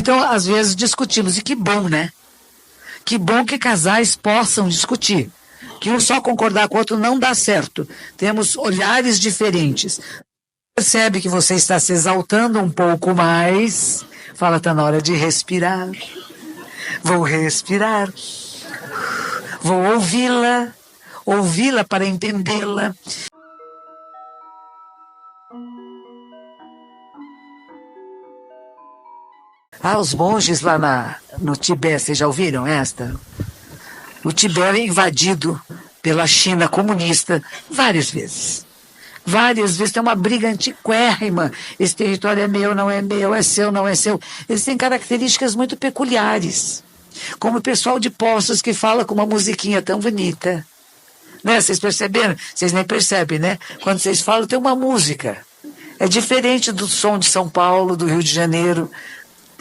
Então, às vezes, discutimos, e que bom, né? Que bom que casais possam discutir. Que um só concordar com o outro não dá certo. Temos olhares diferentes. Percebe que você está se exaltando um pouco mais. Fala, está na hora de respirar. Vou respirar. Vou ouvi-la. Ouvi-la para entendê-la. Os monges lá no Tibete, vocês já ouviram esta? O Tibete é invadido pela China comunista várias vezes. Várias vezes tem uma briga antiquérrima. Esse território é meu, não é meu, é seu, não é seu. Eles têm características muito peculiares. Como o pessoal de Poços que fala com uma musiquinha tão bonita. Né? Vocês perceberam? Vocês nem percebem, né? Quando vocês falam, tem uma música. É diferente do som de São Paulo, do Rio de Janeiro.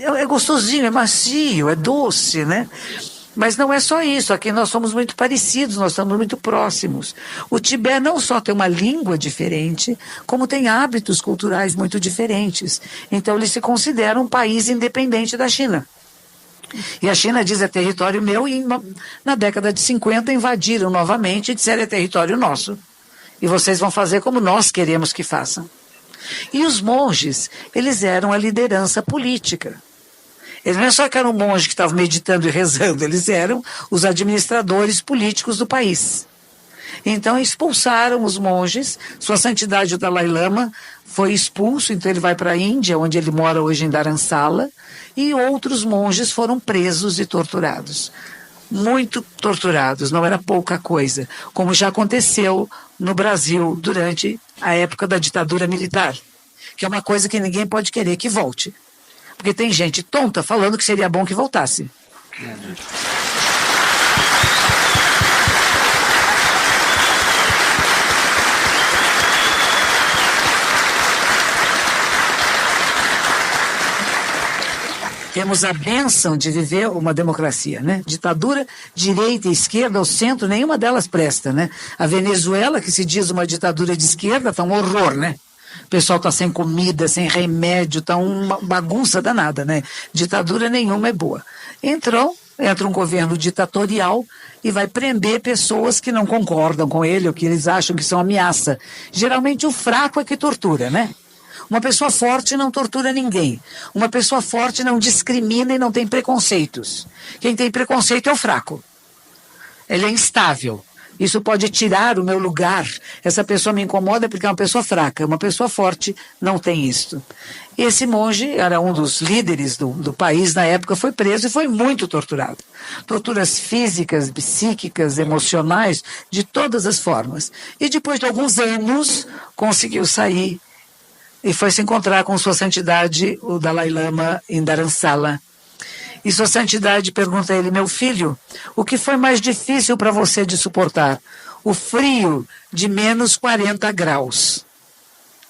É gostosinho, é macio, é doce, né? Mas não é só isso. Aqui nós somos muito parecidos, nós estamos muito próximos. O Tibete não só tem uma língua diferente, como tem hábitos culturais muito diferentes. Então ele se considera um país independente da China. E a China diz, é território meu, e na década de 50 invadiram novamente e disseram, é território nosso. E vocês vão fazer como nós queremos que façam. E os monges, eles eram a liderança política. Eles não é só que eram monges que estavam meditando e rezando, eles eram os administradores políticos do país. Então expulsaram os monges, Sua Santidade o Dalai Lama foi expulso, então ele vai para a Índia, onde ele mora hoje em Dharamsala, e outros monges foram presos e torturados. Muito torturados, não era pouca coisa, como já aconteceu no Brasil durante a época da ditadura militar, que é uma coisa que ninguém pode querer que volte. Porque tem gente tonta falando que seria bom que voltasse. Temos a bênção de viver uma democracia, né? Ditadura, direita e esquerda, ao centro, nenhuma delas presta, né? A Venezuela, que se diz uma ditadura de esquerda, está um horror, né? O pessoal está sem comida, sem remédio, está uma bagunça danada, né? Ditadura nenhuma é boa. Entra um governo ditatorial e vai prender pessoas que não concordam com ele ou que eles acham que são ameaça. Geralmente o fraco é que tortura, né? Uma pessoa forte não tortura ninguém. Uma pessoa forte não discrimina e não tem preconceitos. Quem tem preconceito é o fraco. Ele é instável. Isso pode tirar o meu lugar. Essa pessoa me incomoda porque é uma pessoa fraca. Uma pessoa forte não tem isso. Esse monge era um dos líderes do país na época, foi preso e foi muito torturado. Torturas físicas, psíquicas, emocionais, de todas as formas. E depois de alguns anos, conseguiu sair e foi se encontrar com Sua Santidade, o Dalai Lama, em Dharamsala. E Sua Santidade pergunta a ele, meu filho, o que foi mais difícil para você de suportar? O frio de menos 40 graus.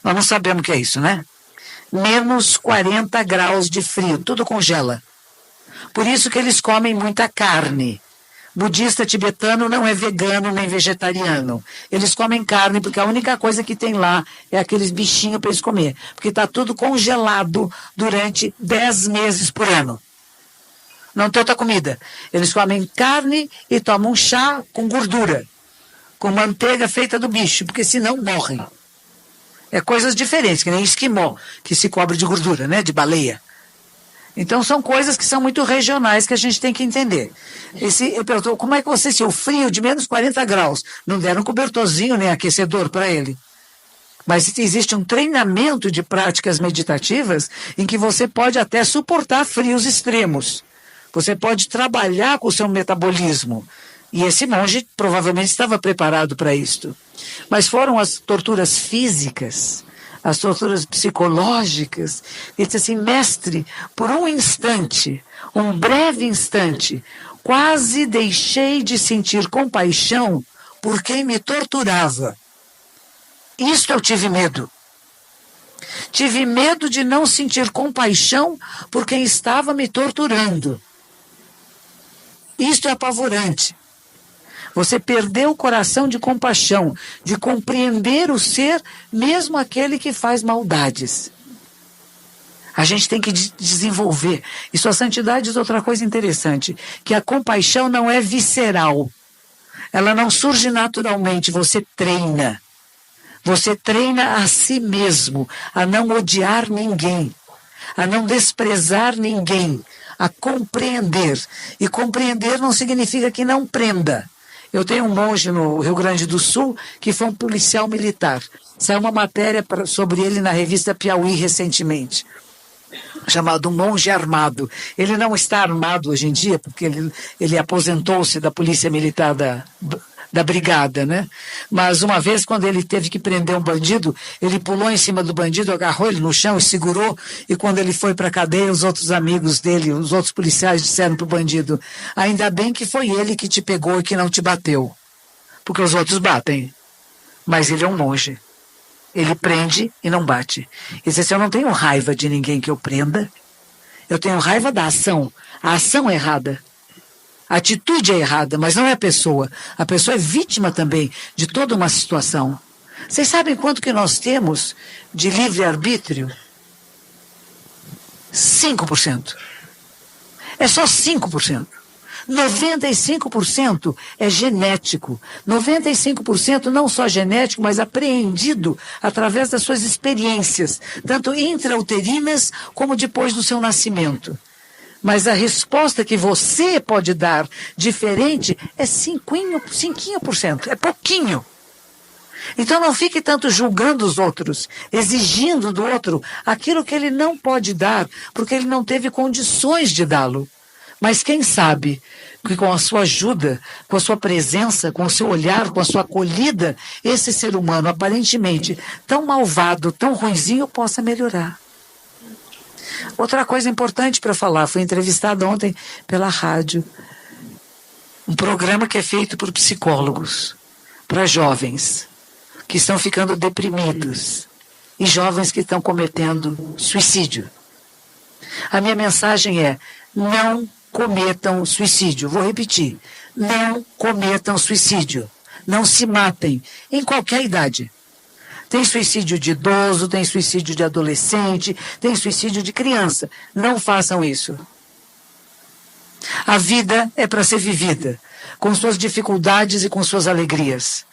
Nós não sabemos o que é isso, né? Menos 40 graus de frio, tudo congela. Por isso que eles comem muita carne. Budista tibetano não é vegano nem vegetariano. Eles comem carne porque a única coisa que tem lá é aqueles bichinhos para eles comer. Porque está tudo congelado durante 10 meses por ano. Não tem outra comida. Eles comem carne e tomam chá com gordura, com manteiga feita do bicho, porque senão morrem. É coisas diferentes, que nem esquimó, que se cobre de gordura, né, de baleia. Então são coisas que são muito regionais que a gente tem que entender. Eu pergunto, como é que você, se o frio de menos 40 graus, não deram um cobertorzinho nem aquecedor para ele? Mas existe um treinamento de práticas meditativas em que você pode até suportar frios extremos. Você pode trabalhar com o seu metabolismo. E esse monge provavelmente estava preparado para isto. Mas foram as torturas físicas, as torturas psicológicas. Ele disse assim, mestre, por um instante, um breve instante, quase deixei de sentir compaixão por quem me torturava. Isto eu tive medo. Tive medo de não sentir compaixão por quem estava me torturando. Isto é apavorante. Você perdeu o coração de compaixão, de compreender o ser, mesmo aquele que faz maldades. A gente tem que desenvolver. E sua santidade diz outra coisa interessante, que a compaixão não é visceral. Ela não surge naturalmente, você treina. Você treina a si mesmo, a não odiar ninguém, a não desprezar ninguém, a compreender. E compreender não significa que não prenda. Eu tenho um monge no Rio Grande do Sul que foi um policial militar. Saiu uma matéria sobre ele na revista Piauí recentemente, chamado Monge Armado. Ele não está armado hoje em dia, porque ele aposentou-se da Polícia Militar da Brigada, né? Mas uma vez, quando ele teve que prender um bandido, ele pulou em cima do bandido, agarrou ele no chão e segurou, e quando ele foi para a cadeia, os outros amigos dele, os outros policiais disseram para o bandido: ainda bem que foi ele que te pegou e que não te bateu, porque os outros batem, mas ele é um monge. Ele prende e não bate. Ele disse assim: eu não tenho raiva de ninguém que eu prenda, eu tenho raiva da ação. A ação é errada. A atitude é errada, mas não é a pessoa. A pessoa é vítima também de toda uma situação. Vocês sabem quanto que nós temos de livre-arbítrio? 5%. É só 5%. 95% é genético. 95% não só genético, mas apreendido através das suas experiências, tanto intrauterinas como depois do seu nascimento. Mas a resposta que você pode dar diferente é 5%, é pouquinho. Então não fique tanto julgando os outros, exigindo do outro aquilo que ele não pode dar, porque ele não teve condições de dá-lo. Mas quem sabe que com a sua ajuda, com a sua presença, com o seu olhar, com a sua acolhida, esse ser humano aparentemente tão malvado, tão ruinzinho, possa melhorar. Outra coisa importante para falar, fui entrevistada ontem pela rádio, um programa que é feito por psicólogos, para jovens que estão ficando deprimidos e jovens que estão cometendo suicídio. A minha mensagem é: não cometam suicídio. Vou repetir: não cometam suicídio. Não se matem, em qualquer idade. Tem suicídio de idoso, tem suicídio de adolescente, tem suicídio de criança. Não façam isso. A vida é para ser vivida, com suas dificuldades e com suas alegrias.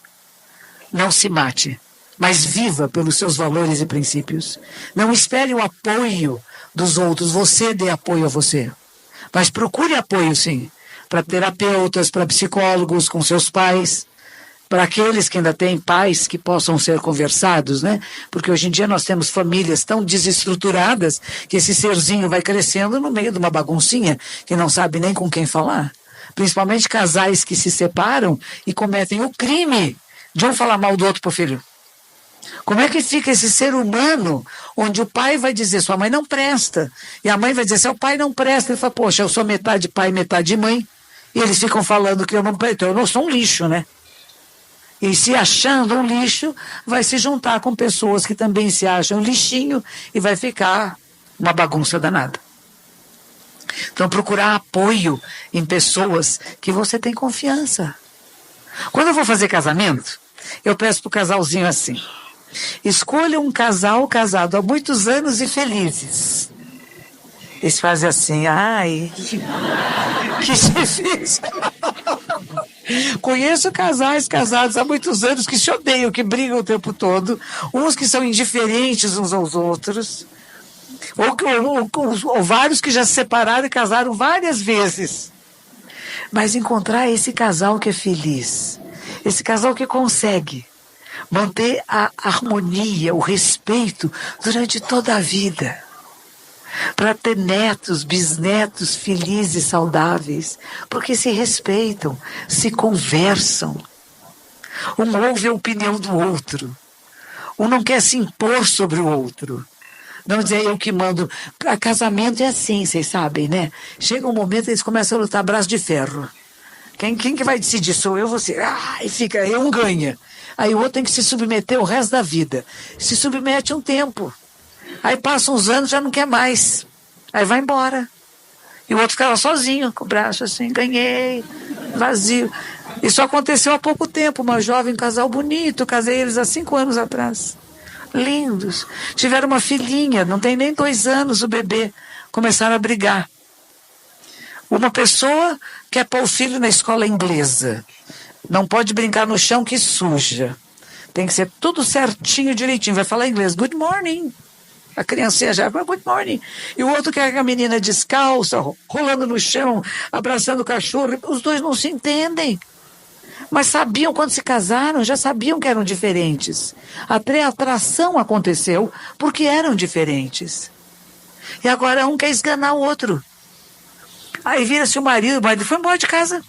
Não se mate, mas viva pelos seus valores e princípios. Não espere o apoio dos outros, você dê apoio a você. Mas procure apoio, sim, para terapeutas, para psicólogos, com seus pais, para aqueles que ainda têm pais que possam ser conversados, né? Porque hoje em dia nós temos famílias tão desestruturadas que esse serzinho vai crescendo no meio de uma baguncinha que não sabe nem com quem falar. Principalmente casais que se separam e cometem o crime de um falar mal do outro pro filho. Como é que fica esse ser humano onde o pai vai dizer sua mãe não presta e a mãe vai dizer seu pai não presta? Ele fala, poxa, eu sou metade pai, metade mãe. E eles ficam falando que eu não sou um lixo, né? E se achando um lixo, vai se juntar com pessoas que também se acham um lixinho e vai ficar uma bagunça danada. Então procurar apoio em pessoas que você tem confiança. Quando eu vou fazer casamento, eu peço pro casalzinho assim: escolha um casal casado há muitos anos e felizes. Eles fazem assim, ai, que difícil. Conheço casais casados há muitos anos que se odeiam, que brigam o tempo todo, uns que são indiferentes uns aos outros, ou vários que já se separaram e casaram várias vezes. Mas encontrar esse casal que é feliz, esse casal que consegue manter a harmonia, o respeito durante toda a vida, para ter netos, bisnetos felizes, saudáveis, porque se respeitam, se conversam. Um ouve a opinião do outro. Um não quer se impor sobre o outro. Não dizer eu que mando. Casamento é assim, vocês sabem, né? Chega um momento eles começam a lutar braço de ferro. Quem que vai decidir? Sou eu, você. E fica, um ganha. Aí o outro tem que se submeter o resto da vida. Se submete um tempo. Aí passa uns anos, já não quer mais. Aí vai embora. E o outro fica lá sozinho, com o braço assim, ganhei, vazio. Isso aconteceu há pouco tempo, uma jovem, um casal bonito, casei eles há 5 anos atrás. lindos. Tiveram uma filhinha, não tem nem 2 anos o bebê. Começaram a brigar. Uma pessoa quer pôr o filho na escola inglesa. Não pode brincar no chão que suja. Tem que ser tudo certinho, direitinho. Vai falar inglês. Good morning. A criancinha já fala good morning. E o outro quer que a menina descalça, rolando no chão, abraçando o cachorro. Os dois não se entendem. Mas sabiam quando se casaram, já sabiam que eram diferentes. A atração aconteceu porque eram diferentes. E agora um quer esganar o outro. Aí vira-se o marido foi embora de casa.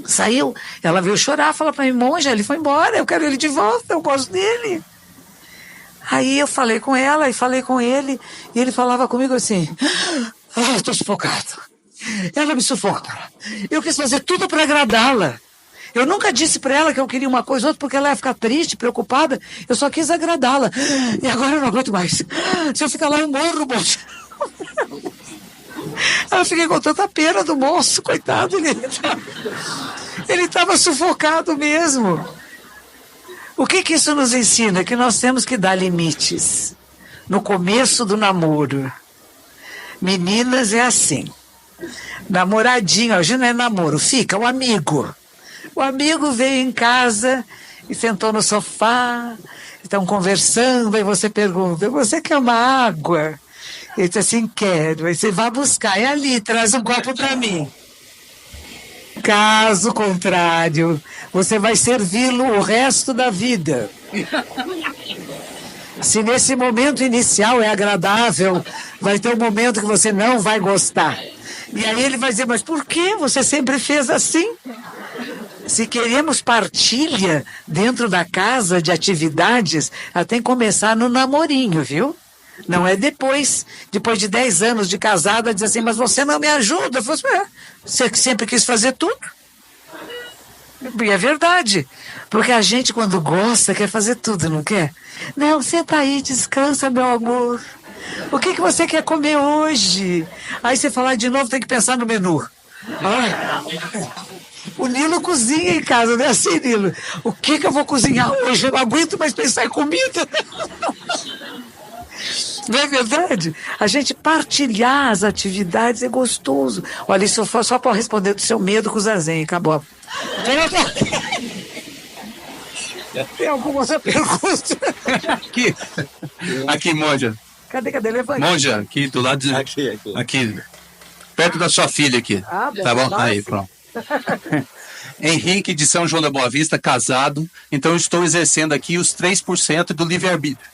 Saiu, ela veio chorar, falou para mim, monja, ele foi embora, eu quero ele de volta, eu gosto dele. Aí eu falei com ela e falei com ele, e ele falava comigo assim, estou sufocado. Ela me sufoca. Eu quis fazer tudo para agradá-la. Eu nunca disse para ela que eu queria uma coisa ou outra porque ela ia ficar triste, preocupada. Eu só quis agradá-la. E agora eu não aguento mais. Se eu ficar lá, eu morro, moço. Eu fiquei com tanta pena do moço, coitado. Ele estava sufocado mesmo. O que isso nos ensina? Que nós temos que dar limites. No começo do namoro. Meninas é assim. Namoradinho, hoje não é namoro, fica o amigo. O amigo veio em casa e sentou no sofá, estão conversando, aí você pergunta, você quer uma água? Ele diz assim, quero. Aí você vai buscar, é ali, traz um copo para mim. Caso contrário, você vai servi-lo o resto da vida. Se nesse momento inicial é agradável, vai ter um momento que você não vai gostar. E aí ele vai dizer, mas por que você sempre fez assim? Se queremos partilha dentro da casa de atividades, ela tem que começar no namorinho, viu? Não é depois de 10 anos de casada, diz assim, mas você não me ajuda. Você sempre quis fazer tudo. E é verdade, porque a gente quando gosta quer fazer tudo, não quer? Não, senta aí, descansa, meu amor. O que você quer comer hoje? Aí você falar de novo, tem que pensar no menu. O Nilo cozinha em casa, não é assim, Nilo? O que eu vou cozinhar hoje? Eu não aguento mais pensar em comida. Não é verdade? A gente partilhar as atividades é gostoso. Olha, isso foi só para responder do seu medo com o Zazen, acabou. Tem alguma outra pergunta? Aqui, monja. Cadê? Levante. Monja, aqui do lado de... Aqui. Perto da sua filha aqui. Tá bom? Nossa. Aí, pronto. Henrique de São João da Boa Vista, casado. Então eu estou exercendo aqui os 3% do livre-arbítrio.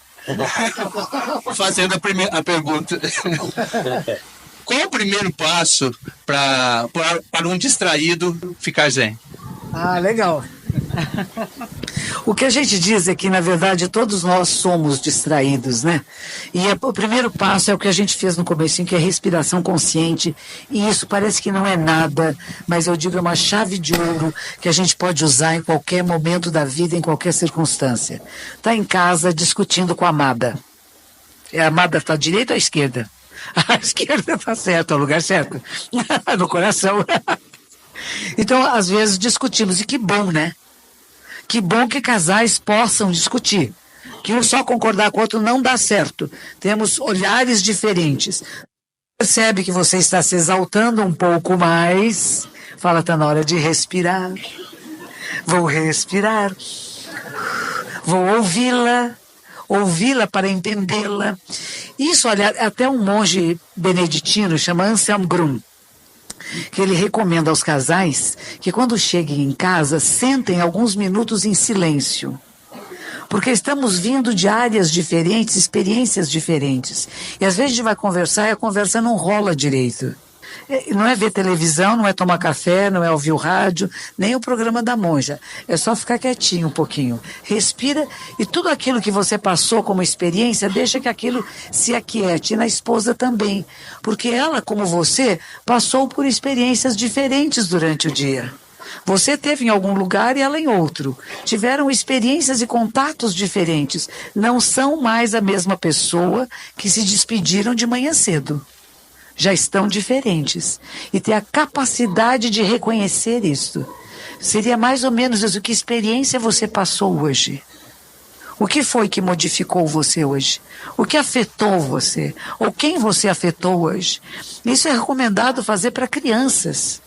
Fazendo a pergunta. Qual é o primeiro passo para um distraído ficar zen? Legal. O que a gente diz é que, na verdade, todos nós somos distraídos, né? E o primeiro passo é o que a gente fez no comecinho, que é respiração consciente. E isso parece que não é nada, mas eu digo é uma chave de ouro que a gente pode usar em qualquer momento da vida, em qualquer circunstância. Está em casa discutindo com a amada. A amada está à direita ou à esquerda? A esquerda está certa, é o lugar certo. No coração. Então, às vezes, discutimos. E que bom, né? Que bom que casais possam discutir. Que um só concordar com o outro não dá certo. Temos olhares diferentes. Percebe que você está se exaltando um pouco mais. Fala, está na hora de respirar. Vou respirar. Vou ouvi-la para entendê-la. Isso, olha, até um monge beneditino, chama Anselm Grun, que ele recomenda aos casais que quando cheguem em casa, sentem alguns minutos em silêncio. Porque estamos vindo de áreas diferentes, experiências diferentes. E às vezes a gente vai conversar e a conversa não rola direito. Não é ver televisão, não é tomar café, não é ouvir o rádio, nem o programa da monja. É só ficar quietinho um pouquinho. Respira e tudo aquilo que você passou como experiência, deixa que aquilo se aquiete. E na esposa também. Porque ela, como você, passou por experiências diferentes durante o dia. Você teve em algum lugar e ela em outro. Tiveram experiências e contatos diferentes. Não são mais a mesma pessoa que se despediram de manhã cedo. Já estão diferentes. E ter a capacidade de reconhecer isto. Seria mais ou menos isso. Que experiência você passou hoje? O que foi que modificou você hoje? O que afetou você? Ou quem você afetou hoje? Isso é recomendado fazer para crianças.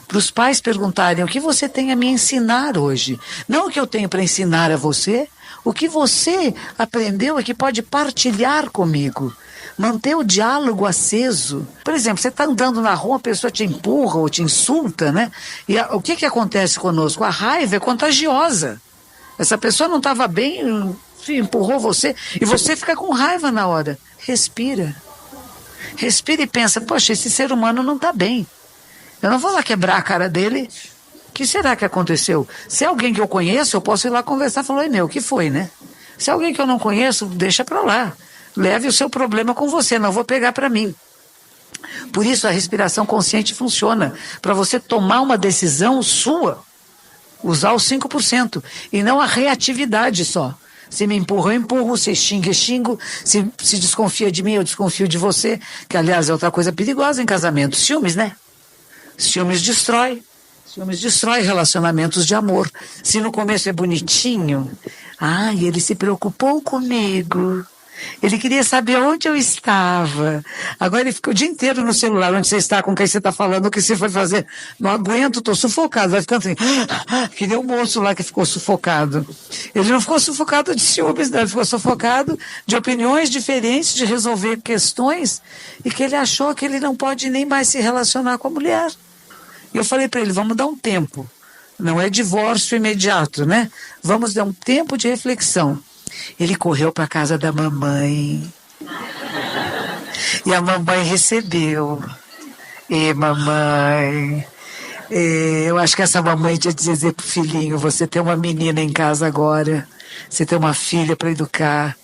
Para os pais perguntarem o que você tem a me ensinar hoje. Não o que eu tenho para ensinar a você, o que você aprendeu e que pode partilhar comigo. Manter o diálogo aceso. Por exemplo, você está andando na rua, a pessoa te empurra ou te insulta, né? E o que acontece conosco? A raiva é contagiosa. Essa pessoa não estava bem, empurrou você, e você fica com raiva na hora. Respira. Respira e pensa, poxa, esse ser humano não está bem. Eu não vou lá quebrar a cara dele. O que será que aconteceu? Se é alguém que eu conheço, eu posso ir lá conversar e falar, oi meu, o que foi, né? Se é alguém que eu não conheço, deixa para lá. Leve o seu problema com você, não vou pegar para mim. Por isso a respiração consciente funciona, para você tomar uma decisão sua. Usar os 5%, e não a reatividade só. Se me empurra, eu empurro, se xinga, eu xingo, se desconfia de mim, eu desconfio de você, que aliás é outra coisa perigosa em casamento. Ciúmes, né? Ciúmes destrói relacionamentos de amor. Se no começo é bonitinho, ele se preocupou comigo. Ele queria saber onde eu estava. Agora ele fica o dia inteiro no celular. Onde você está, com quem você está falando, o que você foi fazer. Não aguento, estou sufocado. Vai ficando assim. Que nem o moço lá que ficou sufocado. Ele não ficou sufocado de ciúmes, não. Ele ficou sufocado de opiniões diferentes, de resolver questões, e que ele achou que ele não pode nem mais se relacionar com a mulher. E eu falei para ele, vamos dar um tempo. Não é divórcio imediato, né? Vamos dar um tempo de reflexão. Ele correu para a casa da mamãe. E a mamãe recebeu. E mamãe, eu acho que essa mamãe tinha de dizer pro filhinho, você tem uma menina em casa agora, você tem uma filha para educar,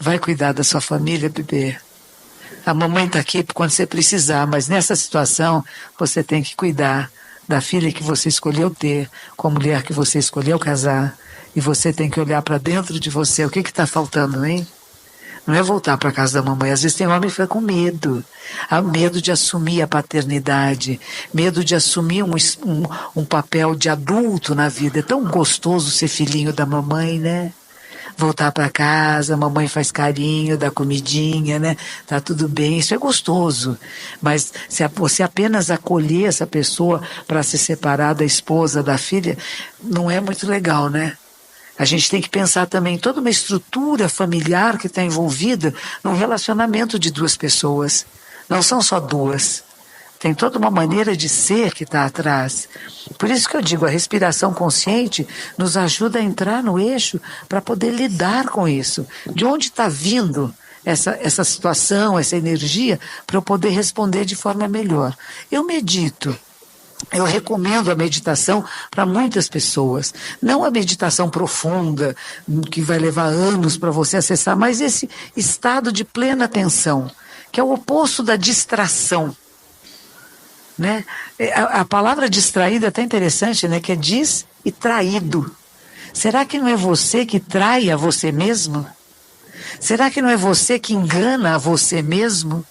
vai cuidar da sua família, bebê. A mamãe está aqui quando você precisar, mas nessa situação você tem que cuidar da filha que você escolheu ter, com a mulher que você escolheu casar. E você tem que olhar para dentro de você. O que está faltando, hein? Não é voltar para a casa da mamãe. Às vezes tem homem que fica com medo. Há medo de assumir a paternidade. Medo de assumir um papel de adulto na vida. É tão gostoso ser filhinho da mamãe, né? Voltar para casa, a mamãe faz carinho, dá comidinha, né? Tá tudo bem, isso é gostoso. Mas se você apenas acolher essa pessoa para se separar da esposa, da filha, não é muito legal, né? A gente tem que pensar também em toda uma estrutura familiar que está envolvida num relacionamento de duas pessoas. Não são só duas. Tem toda uma maneira de ser que está atrás. Por isso que eu digo, a respiração consciente nos ajuda a entrar no eixo para poder lidar com isso. De onde está vindo essa situação, essa energia, para eu poder responder de forma melhor. Eu medito. Eu recomendo a meditação para muitas pessoas. Não a meditação profunda, que vai levar anos para você acessar, mas esse estado de plena atenção, que é o oposto da distração. Né? A palavra distraído é até interessante, né? Que é dis e traído. Será que não é você que trai a você mesmo? Será que não é você que engana a você mesmo?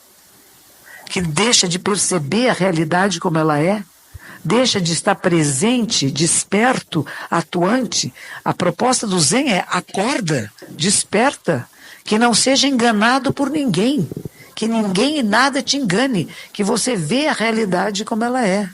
Que deixa de perceber a realidade como ela é? Deixa de estar presente, desperto, atuante. A proposta do Zen é acorda, desperta, que não seja enganado por ninguém, que ninguém e nada te engane, que você vê a realidade como ela é.